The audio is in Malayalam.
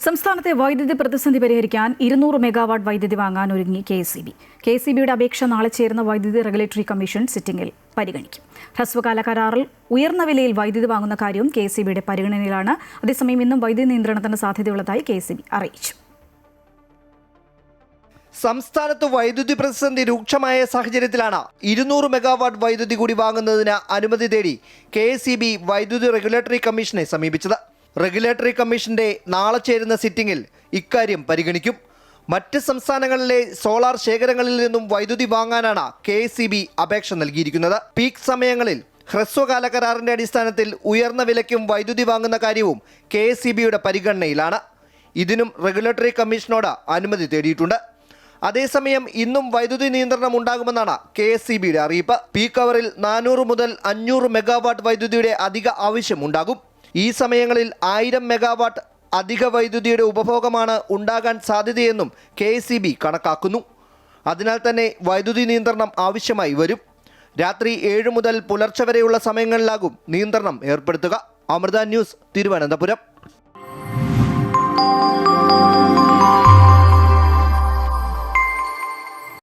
സംസ്ഥാനത്തെ വൈദ്യുതി പ്രതിസന്ധി പരിഹരിക്കാൻ 200 മെഗാവാട്ട് വൈദ്യുതി വാങ്ങാൻ ഒരുങ്ങി കെ.എസ്.ഇ.ബി. കെ.എസ്.ഇ.ബിയുടെ അപേക്ഷ നാളെ ചേരുന്ന വൈദ്യുതി റെഗുലേറ്ററി കമ്മീഷൻ സിറ്റിംഗിൽ പരിഗണിക്കും. ഹ്രസ്വകാല കരാറിൽ ഉയർന്ന വിലയിൽ വൈദ്യുതി വാങ്ങുന്ന കാര്യവും കെ.എസ്.ഇ.ബിയുടെ പരിഗണനയിലാണ്. അതേസമയം ഇന്നും വൈദ്യുതി നിയന്ത്രണത്തിന് സാധ്യതയുള്ളതായി കെ.എസ്.ഇ.ബി അറിയിച്ചു. സംസ്ഥാനത്ത് വൈദ്യുതി പ്രതിസന്ധി രൂക്ഷമായ സാഹചര്യത്തിലാണ് 200 മെഗാവാട്ട് വൈദ്യുതി കൂടി വാങ്ങുന്നതിന് അനുമതി തേടി കെ.എസ്.ഇ.ബി വൈദ്യുതി റെഗുലേറ്ററി കമ്മീഷനെ സമീപിച്ചത്. റെഗുലേറ്ററി കമ്മീഷന്റെ നാളെ ചേരുന്ന സിറ്റിംഗിൽ ഇക്കാര്യം പരിഗണിക്കും. മറ്റ് സംസ്ഥാനങ്ങളിലെ സോളാർ ശേഖരങ്ങളിൽ നിന്നും വൈദ്യുതി വാങ്ങാനാണ് കെ.എസ്.ഇ.ബി അപേക്ഷ നൽകിയിരിക്കുന്നത്. പീക്ക് സമയങ്ങളിൽ ഹ്രസ്വകാല കരാറിന്റെ അടിസ്ഥാനത്തിൽ ഉയർന്ന വിലയ്ക്കും വൈദ്യുതി വാങ്ങുന്ന കാര്യവും കെ.എസ്.ഇ.ബിയുടെ പരിഗണനയിലാണ്. ഇതിനും റെഗുലേറ്ററി കമ്മീഷനോട് അനുമതി തേടിയിട്ടുണ്ട്. അതേസമയം ഇന്നും വൈദ്യുതി നിയന്ത്രണം ഉണ്ടാകുമെന്നാണ് കെ.എസ്.ഇ.ബിയുടെ അറിയിപ്പ്. പീക്ക് അവറിൽ 400 മുതൽ 500 മെഗാവാട്ട് വൈദ്യുതിയുടെ അധിക ആവശ്യം ഉണ്ടാകും. ഈ സമയങ്ങളിൽ 1000 മെഗാവാട്ട് അധിക വൈദ്യുതിയുടെ ഉപഭോഗമാണ് ഉണ്ടാകാൻ സാധ്യതയെന്നും കെ.എസ്.ഇ.ബി കണക്കാക്കുന്നു. അതിനാൽ തന്നെ വൈദ്യുതി നിയന്ത്രണം ആവശ്യമായി വരും. രാത്രി 7 മുതൽ പുലർച്ചെ വരെയുള്ള സമയങ്ങളിലാകും നിയന്ത്രണം ഏർപ്പെടുത്തുക. അമൃത ന്യൂസ്, തിരുവനന്തപുരം.